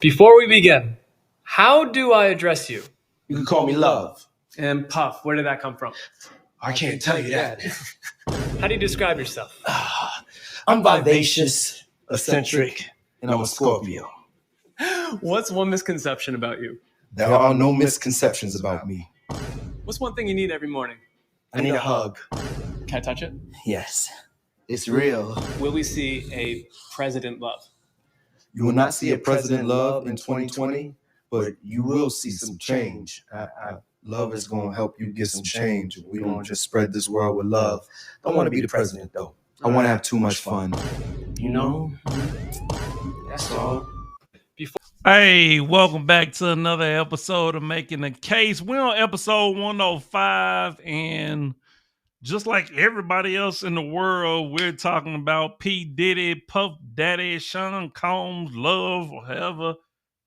Before we begin, how do I address you? You can call me Love. And Puff, where did that come from? I can't tell you that. How do you describe yourself? I'm vivacious, eccentric, and I'm a Scorpio. What's one misconception about you? There are no misconceptions about me. What's one thing you need every morning? I need a hug. Can I touch it? Yes, it's real. Will we see a President Love? You will not see a President Love in 2020, but you will see some change. Love is going to help you get some change. We're going to just spread this world with love. I don't want to be the president, though. I want to have too much fun. You know? That's all. Hey, welcome back to another episode of Making a Case. We're on episode 105, and just like everybody else in the world, we're talking about P. Diddy, Puff Daddy, Sean Combs, Love, or however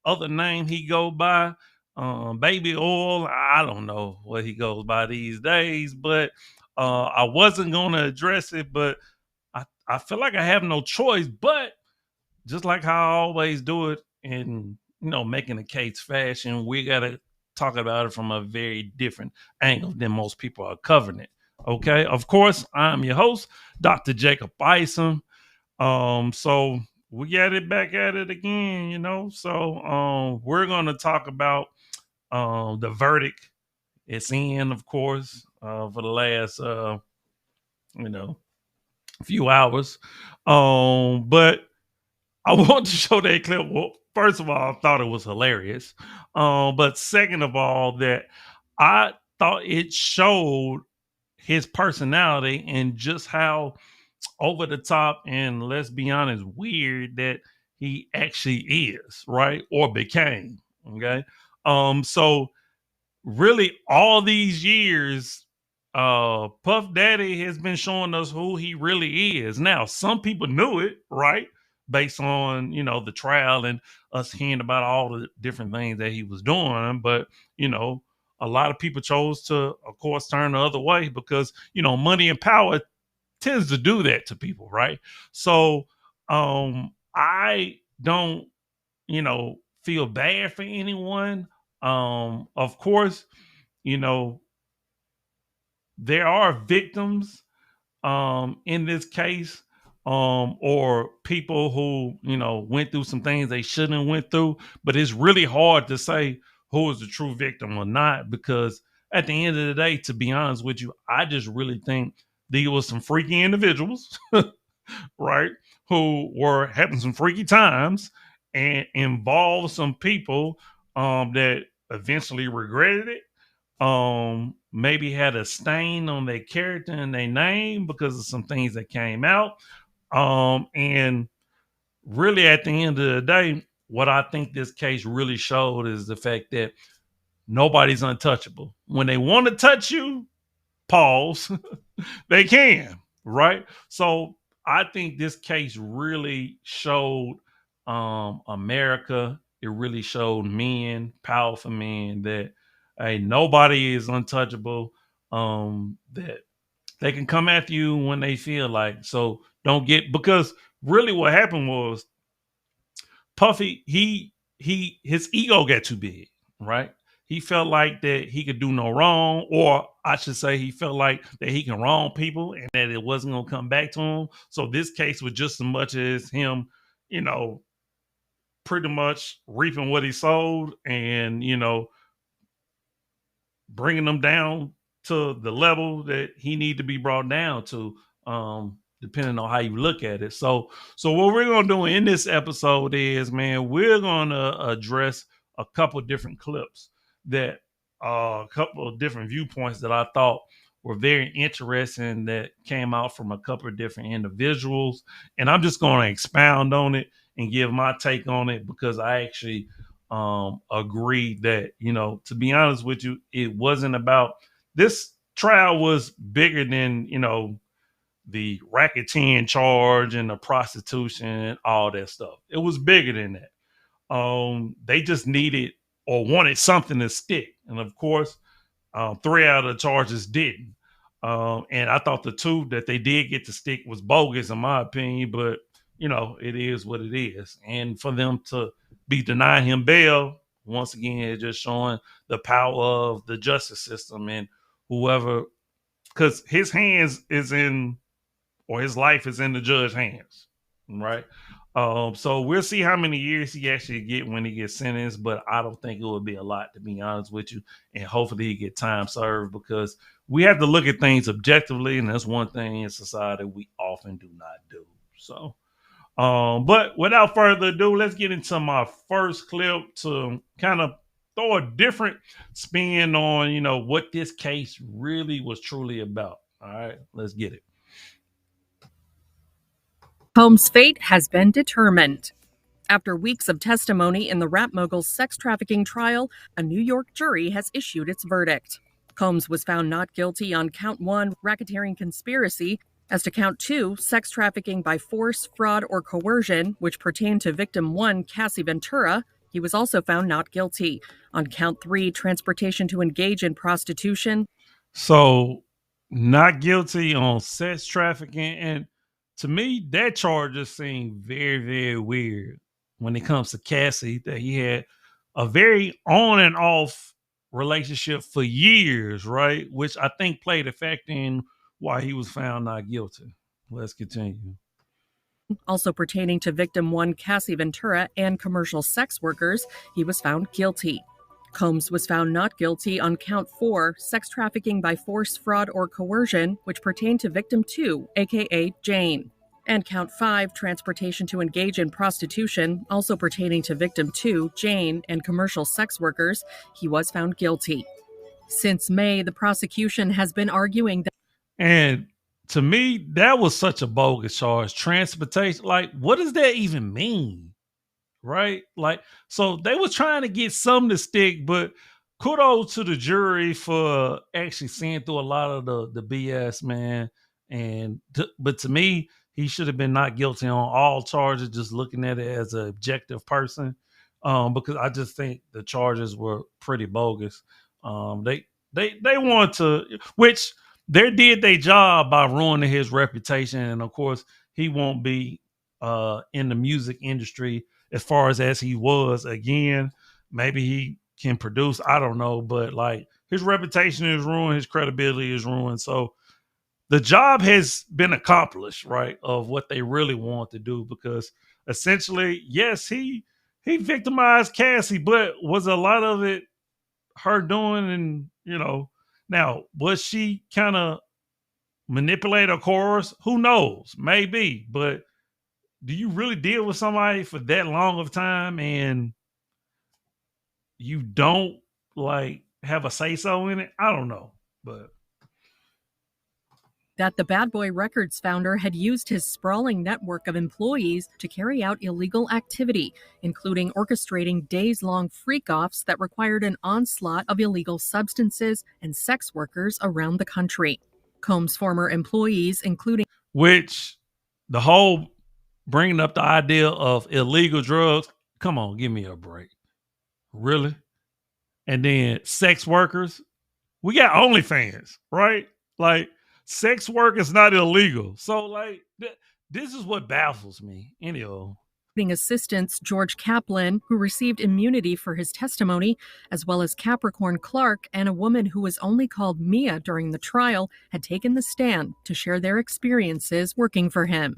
other name he go by, Baby Oil. I don't know what he goes by these days, but I wasn't going to address it, but I feel like I have no choice, but just like how I always do it in, making a case fashion, we got to talk about it from a very different angle than most people are covering it. Okay. Of course, I'm your host, Dr. Jacob Isom. So we got it back at it again, So we're going to talk about the verdict. It's in, of course, for the last, few hours. But I want to show that clip. Well, first of all, I thought it was hilarious. But second of all, that I thought it showed his personality and just how over the top and, let's be honest, weird that he actually is, right? Or became. Okay. So really all these years, Puff Daddy has been showing us who he really is. Now, some people knew it, right? Based on, the trial and us hearing about all the different things that he was doing. But, a lot of people chose to, of course, turn the other way because, money and power tends to do that to people, right? So I don't, feel bad for anyone. Of course, you know, there are victims in this case, or people who, went through some things they shouldn't have went through, but it's really hard to say who is the true victim or not, because at the end of the day, to be honest with you, I just really think there was some freaky individuals, right, who were having some freaky times and involved some people that eventually regretted it, maybe had a stain on their character and their name because of some things that came out. And really at the end of the day, what I think this case really showed is the fact that nobody's untouchable. When they want to touch you, pause, they can, right? So I think this case really showed America. It really showed men, powerful men, that hey, nobody is untouchable. That they can come after you when they feel like. So don't get, because really what happened was Puffy, his ego got too big, right? He felt like that he could do no wrong, or I should say he felt like that he can wrong people and that it wasn't going to come back to him. So this case was just as much as him, pretty much reaping what he sowed and, bringing them down to the level that he need to be brought down to, depending on how you look at it. So what we're going to do in this episode is, man, we're going to address a couple of different clips that a couple of different viewpoints that I thought were very interesting that came out from a couple of different individuals. And I'm just going to expound on it and give my take on it because I actually agree that, to be honest with you, it wasn't about, this trial was bigger than, the racketeering charge and the prostitution and all that stuff. It was bigger than that. They just needed or wanted something to stick. And of course, 3 out of the charges didn't. And I thought the 2 that they did get to stick was bogus in my opinion, but it is what it is. And for them to be denying him bail. Once again, it's just showing the power of the justice system and whoever, because his hands is in, or his life is in the judge's hands, right? So we'll see how many years he actually get when he gets sentenced, but I don't think it would be a lot, to be honest with you. And hopefully he get time served, because we have to look at things objectively, and that's one thing in society we often do not do. So, but without further ado, let's get into my first clip to kind of throw a different spin on, what this case really was truly about. All right, let's get it. Combs' fate has been determined. After weeks of testimony in the rap mogul's sex trafficking trial, a New York jury has issued its verdict. Combs was found not guilty on count 1, racketeering conspiracy. As to count 2, sex trafficking by force, fraud, or coercion, which pertained to victim 1, Cassie Ventura, he was also found not guilty. On count 3, transportation to engage in prostitution. So, not guilty on sex trafficking, and to me, that charge just seemed very, very weird when it comes to Cassie, that he had a very on and off relationship for years, right? Which I think played a factor in why he was found not guilty. Let's continue. Also pertaining to victim 1, Cassie Ventura, and commercial sex workers, he was found guilty. Combs was found not guilty on count 4, sex trafficking by force, fraud, or coercion, which pertained to victim 2, aka Jane. And count 5, transportation to engage in prostitution, also pertaining to victim 2, Jane, and commercial sex workers, he was found guilty. Since May, the prosecution has been arguing that. And to me, that was such a bogus charge. Transportation, like, what does that even mean? Right? Like, so they were trying to get something to stick, but kudos to the jury for actually seeing through a lot of the BS, man. But to me, he should have been not guilty on all charges, just looking at it as an objective person. Because I just think the charges were pretty bogus. They want to, which they did their job by ruining his reputation, and of course, he won't be in the music industry as far as he was. Again, maybe he can produce, I don't know, but like, his reputation is ruined, his credibility is ruined. So the job has been accomplished, right, of what they really want to do, because essentially, yes, he victimized Cassie, but was a lot of it her doing? And now, was she kind of manipulate or coerce? Who knows? Maybe, but do you really deal with somebody for that long of time and you don't like have a say so in it? I don't know, but that the Bad Boy Records founder had used his sprawling network of employees to carry out illegal activity, including orchestrating days-long freak-offs that required an onslaught of illegal substances and sex workers around the country. Combs' former employees, including... Which, the whole bringing up the idea of illegal drugs, come on, give me a break. Really? And then sex workers, we got OnlyFans, right? Like, sex work is not illegal. So, like, this is what baffles me. Anyhow. Assistants George Kaplan, who received immunity for his testimony, as well as Capricorn Clark and a woman who was only called Mia during the trial, had taken the stand to share their experiences working for him.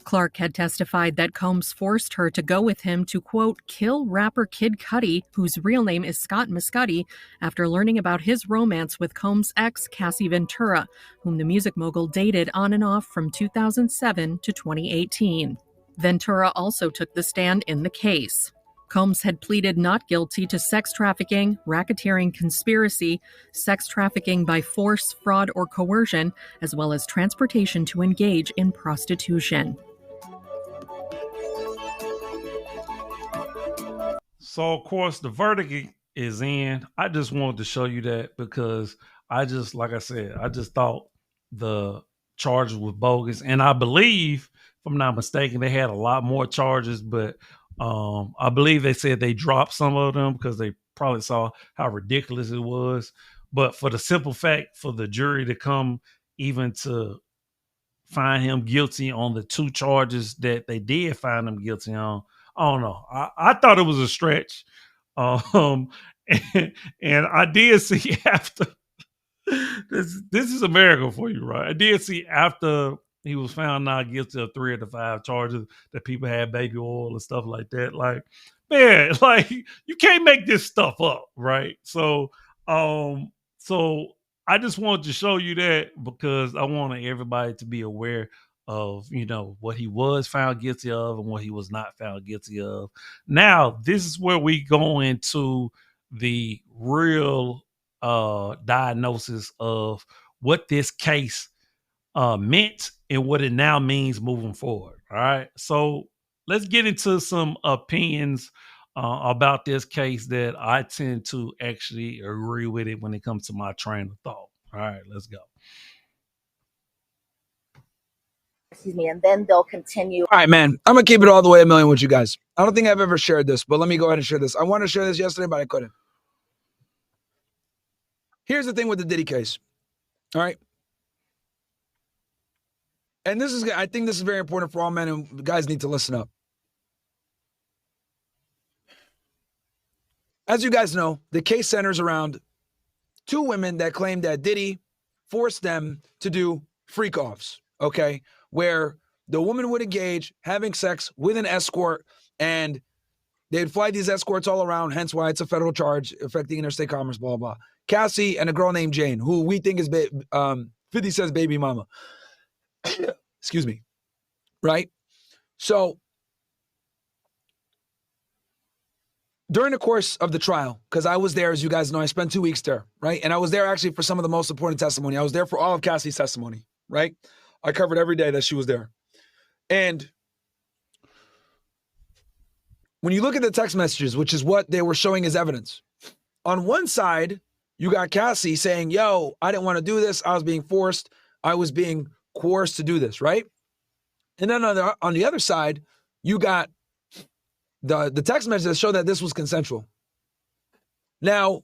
Clark had testified that Combs forced her to go with him to, quote, kill rapper Kid Cudi, whose real name is Scott Muscudi, after learning about his romance with Combs' ex, Cassie Ventura, whom the music mogul dated on and off from 2007 to 2018. Ventura also took the stand in the case. Combs had pleaded not guilty to sex trafficking, racketeering conspiracy, sex trafficking by force, fraud, or coercion, as well as transportation to engage in prostitution. So, of course, the verdict is in. I just wanted to show you that because like I said, I just thought the charges were bogus. And I believe, if I'm not mistaken, they had a lot more charges, but I believe they said they dropped some of them because they probably saw how ridiculous it was. But for the simple fact for the jury to come even to find him guilty on the 2 charges that they did find him guilty on, I don't know. I thought it was a stretch. And, and I did see after this is America for you, right? I did see after he was found not guilty of 3 of the 5 charges that people had baby oil and stuff like that. Like, man, like you can't make this stuff up, right? So I just wanted to show you that because I wanted everybody to be aware of, what he was found guilty of and what he was not found guilty of. Now, this is where we go into the real diagnosis of what this case meant and what it now means moving forward. All right. So let's get into some opinions about this case that I tend to actually agree with it when it comes to my train of thought. All right, let's go. And then they'll continue. All right, man. I'm going to keep it all the way a million with you guys. I don't think I've ever shared this, but let me go ahead and share this. I wanted to share this yesterday, but I couldn't. Here's the thing with the Diddy case. All right. And I think this is very important for all men, and guys need to listen up. As you guys know, the case centers around 2 women that claim that Diddy forced them to do freak-offs, okay, where the woman would engage having sex with an escort, and they'd fly these escorts all around, hence why it's a federal charge affecting interstate commerce, blah, blah. Cassie and a girl named Jane, who we think is 50 says baby mama. Excuse me. Right? So during the course of the trial, because I was there, as you guys know, I spent 2 weeks there, right? And I was there actually for some of the most important testimony. I was there for all of Cassie's testimony, right? I covered every day that she was there. And when you look at the text messages, which is what they were showing as evidence, on one side, you got Cassie saying, yo, I didn't want to do this. I was being forced. I was being coerced to do this, right? And then on the other side, you got the text messages that show that this was consensual. Now,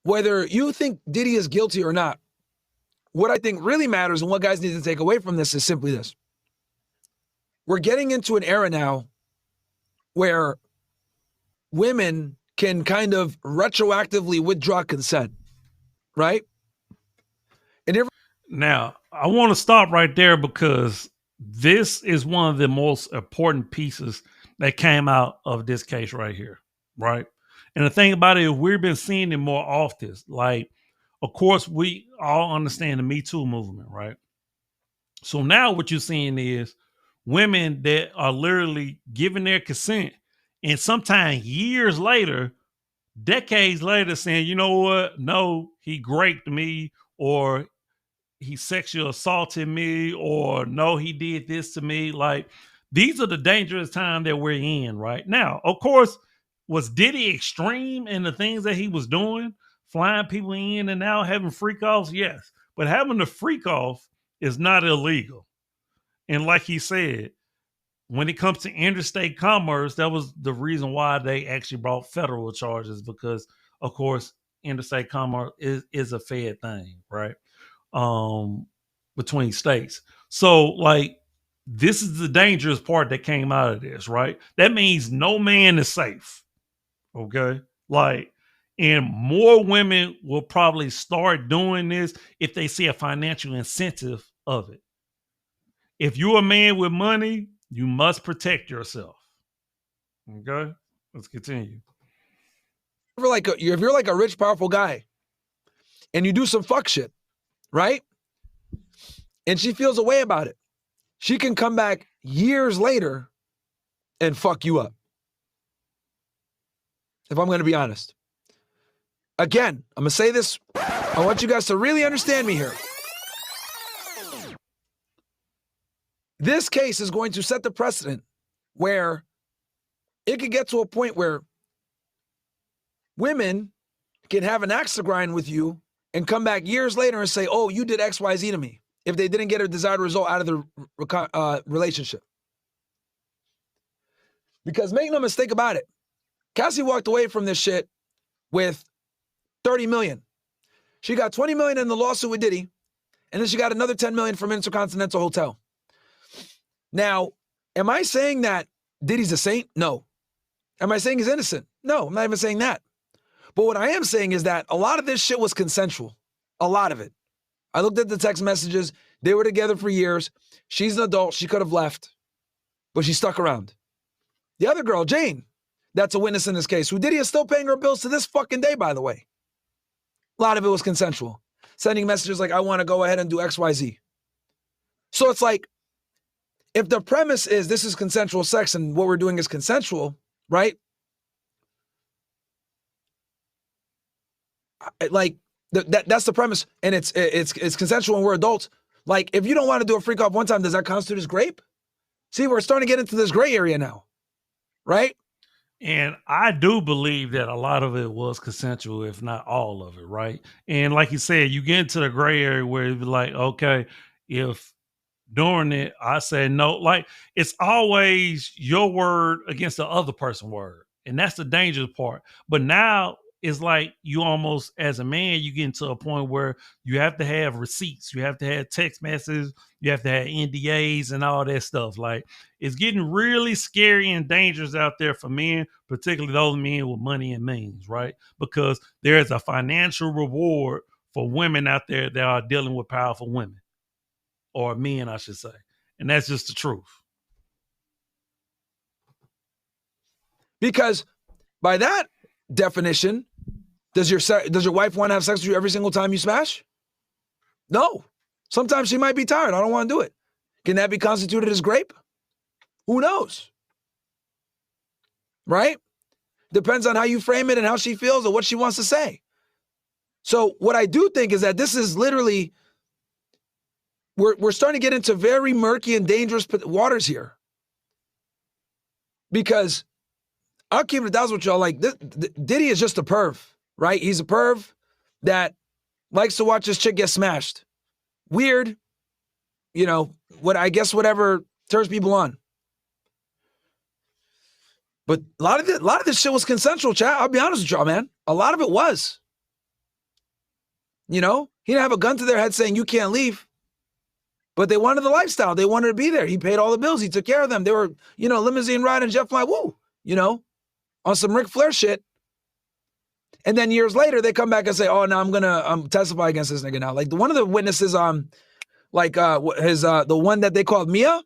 whether you think Diddy is guilty or not, what I think really matters and what guys need to take away from this is simply this. We're getting into an era now where women can kind of retroactively withdraw consent, right? Now, I want to stop right there because this is one of the most important pieces that came out of this case right here, right? And the thing about it is we've been seeing it more often. Like, of course, we all understand the Me Too movement, right? So now what you're seeing is women that are literally giving their consent and sometimes years later, decades later saying, you know what? No, he raped me, or he sexually assaulted me, or no, he did this to me. Like, these are the dangerous times that we're in right now. Of course, was Diddy extreme in the things that he was doing, flying people in and out, having freak offs? Yes. But having a freak off is not illegal. And like he said, when it comes to interstate commerce, that was the reason why they actually brought federal charges, because, of course, interstate commerce is a fair thing, right? Between states. So, like, this is the dangerous part that came out of this, right? That means no man is safe, okay? Like, and more women will probably start doing this if they see a financial incentive of it. If you're a man with money, you must protect yourself. Okay, let's continue. If you're like a rich, powerful guy and you do some fuck shit, right? And she feels a way about it, she can come back years later and fuck you up. If I'm going to be honest. Again, I'm going to say this. I want you guys to really understand me here. This case is going to set the precedent where it could get to a point where women can have an axe to grind with you and come back years later and say, oh, you did X, Y, Z to me, if they didn't get a desired result out of the relationship. Because make no mistake about it, Cassie walked away from this shit with $30 million. She got $20 million in the lawsuit with Diddy, and then she got another $10 million from Intercontinental Hotel. Now, am I saying that Diddy's a saint? No. Am I saying he's innocent? No, I'm not even saying that. But what I am saying is that a lot of this shit was consensual. A lot of it. I looked at the text messages. They were together for years. She's an adult. She could have left, but she stuck around. The other girl, Jane, that's a witness in this case, who Diddy is still paying her bills to this fucking day, by the way. A lot of it was consensual. Sending messages like, I want to go ahead and do X, Y, Z. So it's like, if the premise is this is consensual sex and what we're doing is consensual, right? Like that's the premise, and it's consensual and we're adults. Like, if you don't want to do a freak off one time, does that constitute as grape? See, we're starting to get into this gray area now, right? And I do believe that a lot of it was consensual, if not all of it, right? And like you said, you get into the gray area where it's like, okay, if during it I say no, like it's always your word against the other person's word. And that's the dangerous part. But now it's like you almost, as a man, you get into a point where you have to have receipts, you have to have text messages, you have to have NDAs and all that stuff. Like, it's getting really scary and dangerous out there for men, particularly those men with money and means, right? Because there is a financial reward for women out there that are dealing with powerful women, or men, I should say. And that's just the truth. Because by that definition, does your wife want to have sex with you every single time you smash? No. Sometimes she might be tired. I don't want to do it. Can that be constituted as grape? Who knows? Right? Depends on how you frame it and how she feels or what she wants to say. So what I do think is that this is literally, we're starting to get into very murky and dangerous waters here. Because I'll keep it 1,000 with y'all. Like, Diddy is just a perv, right? He's a perv that likes to watch his chick get smashed. Weird, you know, whatever turns people on. But a lot of this shit was consensual, chat. I'll be honest with y'all, man. A lot of it was. You know, he didn't have a gun to their head saying you can't leave. But they wanted the lifestyle. They wanted to be there. He paid all the bills. He took care of them. They were, you know, limousine ride and jet fly, woo, you know, on some Ric Flair shit. And then years later, they come back and say, oh, no, I'm going to testify against this nigga now. Like, one of the witnesses, the one that they called Mia,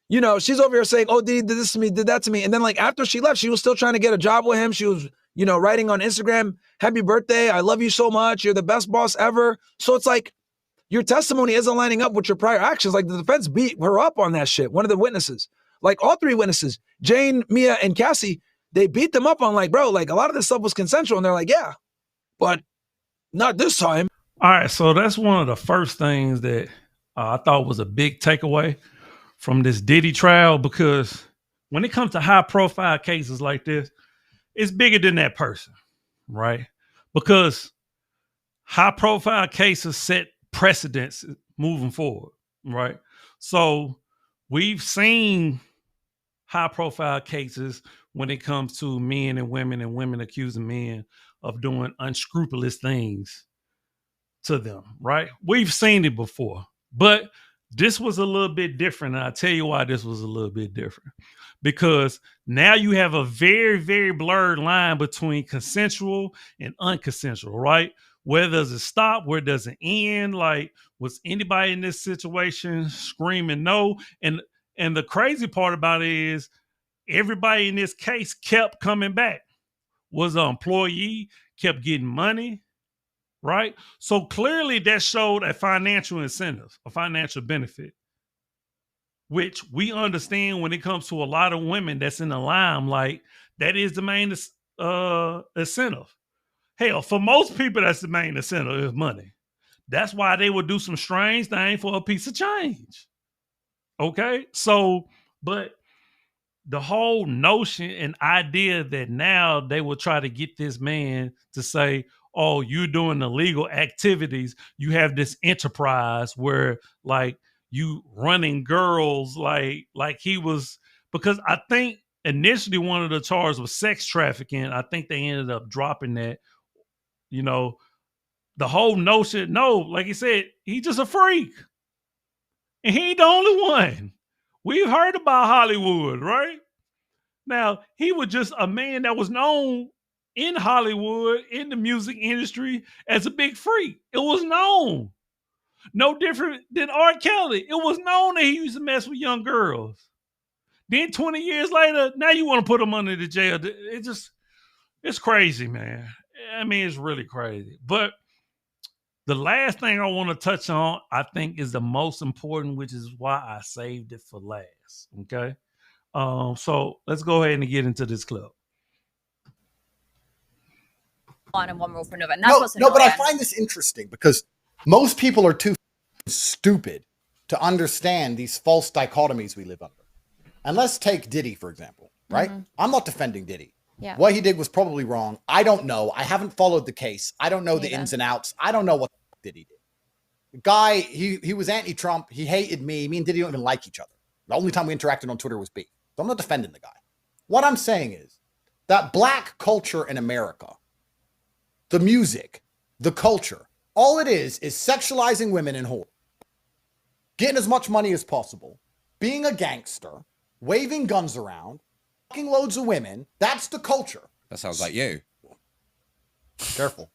you know, she's over here saying, oh, Diddy did this to me, did that to me. And then, like, after she left, she was still trying to get a job with him. She was, you know, writing on Instagram, happy birthday, I love you so much, you're the best boss ever. So it's like, your testimony isn't lining up with your prior actions. Like, the defense beat her up on that shit. One of the witnesses, like all three witnesses, Jane, Mia, and Cassie, they beat them up on like, bro, like a lot of this stuff was consensual. And they're like, yeah, but not this time. All right. So that's one of the first things that I thought was a big takeaway from this Diddy trial, because when it comes to high profile cases like this, it's bigger than that person, right? Because high profile cases set precedents moving forward, right? So we've seen high profile cases when it comes to men and women accusing men of doing unscrupulous things to them, right? We've seen it before, but this was a little bit different. And I'll tell you why this was a little bit different. Because now you have a very, very blurred line between consensual and unconsensual, right? Where does it stop? Where does it end? Like, was anybody in this situation screaming no? And the crazy part about it is everybody in this case kept coming back. Was an employee, kept getting money, right? So clearly that showed a financial incentive, a financial benefit, which we understand when it comes to a lot of women that's in the limelight, that is the main incentive. Hell, for most people, that's the main incentive is money. That's why they would do some strange thing for a piece of change. Okay? So, but the whole notion and idea that now they will try to get this man to say, oh, you're doing illegal activities. You have this enterprise where like you running girls like he was, because I think initially one of the charges was sex trafficking. I think they ended up dropping that, you know, the whole notion. No, like he said, he's just a freak. And he ain't the only one. We've heard about Hollywood, right? Now, he was just a man that was known in Hollywood, in the music industry, as a big freak. It was known. No different than R. Kelly. It was known that he used to mess with young girls. Then 20 years later, now you want to put him under the jail. It's crazy, man. I mean, it's really crazy. But the last thing I want to touch on, I think, is the most important, which is why I saved it for last. Okay. So let's go ahead and get into this clip. On and one rule for another. And that's what's but I find this interesting because most people are too stupid to understand these false dichotomies we live under. And let's take Diddy, for example, right? Mm-hmm. I'm not defending Diddy. Yeah. What he did was probably wrong. I don't know. I haven't followed the case. I don't know the ins and outs. I don't know what Diddy did. The guy, he was anti-Trump. He hated me. Me and Diddy don't even like each other. The only time we interacted on Twitter was beef. So I'm not defending the guy. What I'm saying is that black culture in America, the music, the culture, all it is sexualizing women and whores, getting as much money as possible, being a gangster, waving guns around, fucking loads of women. That's the culture. That sounds like you. Careful.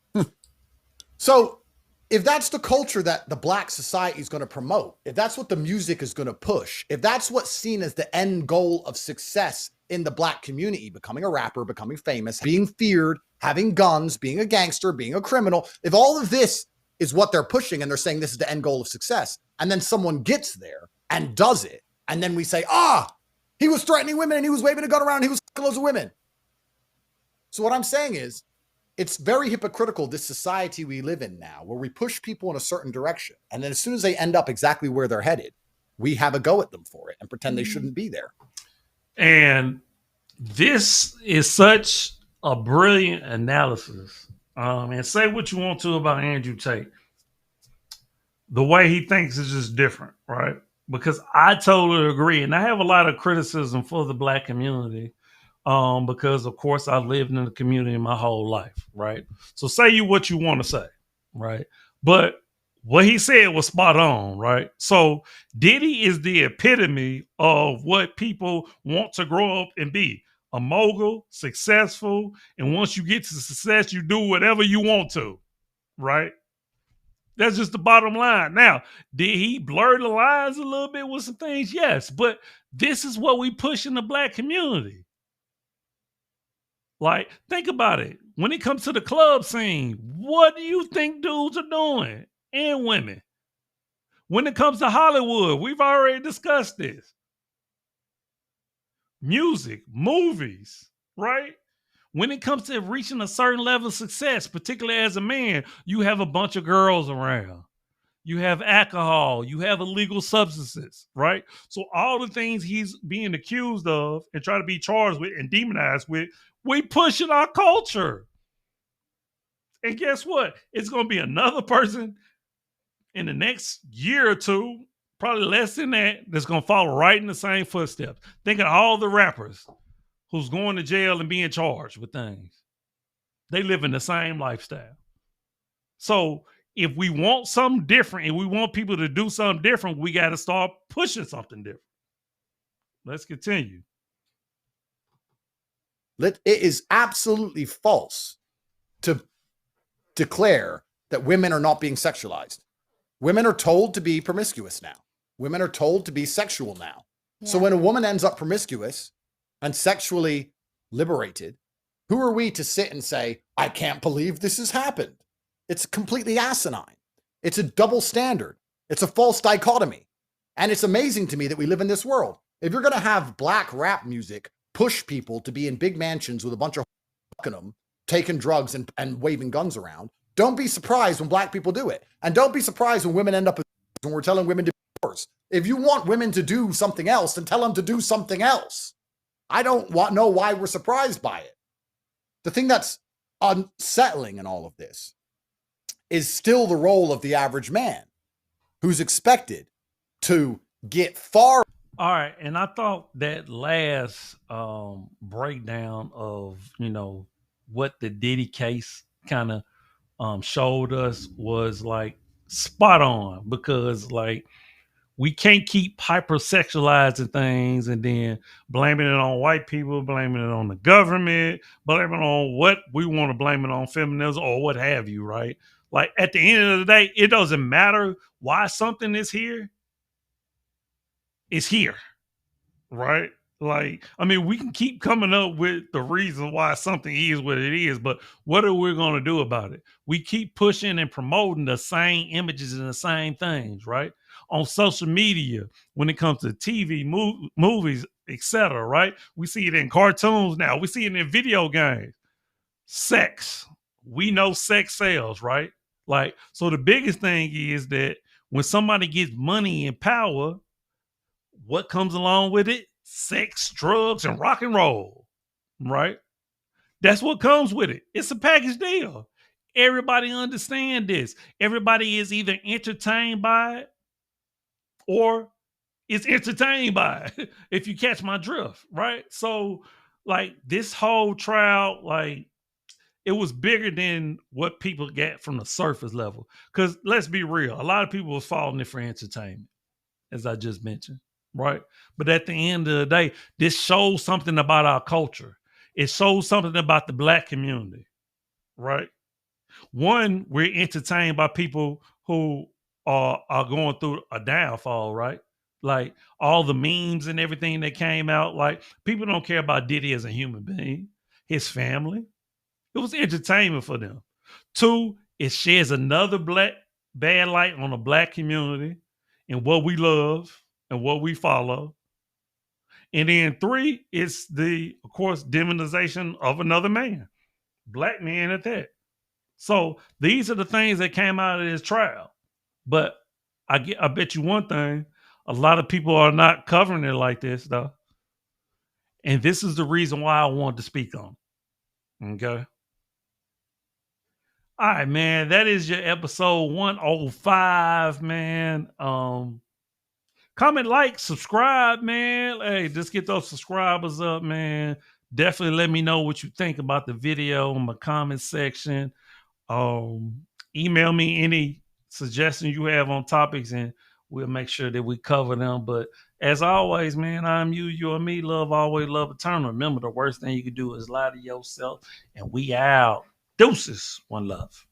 So if that's the culture that the black society is going to promote, if that's what the music is going to push, if that's what's seen as the end goal of success in the black community, becoming a rapper, becoming famous, being feared, having guns, being a gangster, being a criminal, if all of this is what they're pushing and they're saying this is the end goal of success, and then someone gets there and does it, and then we say, he was threatening women and he was waving a gun around and he was fucking loads of women. So what I'm saying is, it's very hypocritical, this society we live in now, where we push people in a certain direction, and then as soon as they end up exactly where they're headed, we have a go at them for it and pretend they shouldn't be there. And this is such a brilliant analysis. And say what you want to about Andrew Tate. The way he thinks is just different, right? Because I totally agree. And I have a lot of criticism for the black community because, of course, I've lived in the community my whole life, right? So say you what you want to say, right? But what he said was spot on, right? So Diddy is the epitome of what people want to grow up and be. A mogul, successful, and once you get to success, you do whatever you want to, right? That's just the bottom line. Now, did he blur the lines a little bit with some things? Yes, but this is what we push in the black community. Like, think about it. When it comes to the club scene, what do you think dudes are doing? And women. When it comes to Hollywood, we've already discussed this. Music, movies, right? When it comes to reaching a certain level of success, particularly as a man, you have a bunch of girls around. You have alcohol. You have illegal substances, right? So all the things he's being accused of and trying to be charged with and demonized with, we push in our culture. And guess what? It's going to be another person in the next year or two, probably less than that, that's going to follow right in the same footsteps. Think of all the rappers who's going to jail and being charged with things. They live in the same lifestyle. So if we want something different and we want people to do something different, we got to start pushing something different. Let's continue. It is absolutely false to declare that women are not being sexualized. Women are told to be promiscuous now. Women are told to be sexual now. Yeah. So when a woman ends up promiscuous and sexually liberated, who are we to sit and say, I can't believe this has happened? It's completely asinine. It's a double standard. It's a false dichotomy. And it's amazing to me that we live in this world. If you're going to have black rap music push people to be in big mansions with a bunch of fucking them, taking drugs and waving guns around, don't be surprised when black people do it. And don't be surprised when women end up when we're telling women to be whores. If you want women to do something else, then tell them to do something else. I don't know why we're surprised by it. The thing that's unsettling in all of this is still the role of the average man who's expected to get far. All right. And I thought that last breakdown of, what the Diddy case kind of showed us was like spot on, because like we can't keep hypersexualizing things and then blaming it on white people, blaming it on the government, blaming it on what we want to blame it on, feminism or what have you, right? Like at the end of the day, it doesn't matter why something is here. It's here, right? Like, I mean, we can keep coming up with the reason why something is what it is, but what are we going to do about it? We keep pushing and promoting the same images and the same things, right? On social media, when it comes to TV, movies, etc., right? We see it in cartoons now. We see it in video games. Sex. We know sex sells, right? Like, so the biggest thing is that when somebody gets money and power, what comes along with it? Sex, drugs, and rock and roll, right? That's what comes with it. It's a package deal. Everybody understand this. Everybody is either entertained by it or is entertained by it, if you catch my drift, right? So, like, this whole trial, like, it was bigger than what people get from the surface level. Because let's be real, a lot of people was following it for entertainment, as I just mentioned, right? But at the end of the day, this shows something about our culture. It shows something about the Black community, right? One, we're entertained by people who are going through a downfall, right? Like all the memes and everything that came out, like people don't care about Diddy as a human being, his family. It was entertainment for them. Two, it sheds another bad light on the Black community and what we love and what we follow. And then three, it's the, of course, demonization of another man, Black man at that. So these are the things that came out of this trial. But I bet you one thing, a lot of people are not covering it like this, though. And this is the reason why I wanted to speak on it. Okay. All right, man. That is your episode 105, man. Comment, like, subscribe, man. Hey, just get those subscribers up, man. Definitely let me know what you think about the video in my comment section. Email me any suggestions you have on topics and we'll make sure that we cover them. But as always, man, I'm you, you're me. Love, always love, eternal. Remember, the worst thing you can do is lie to yourself. And we out. Deuces. One love.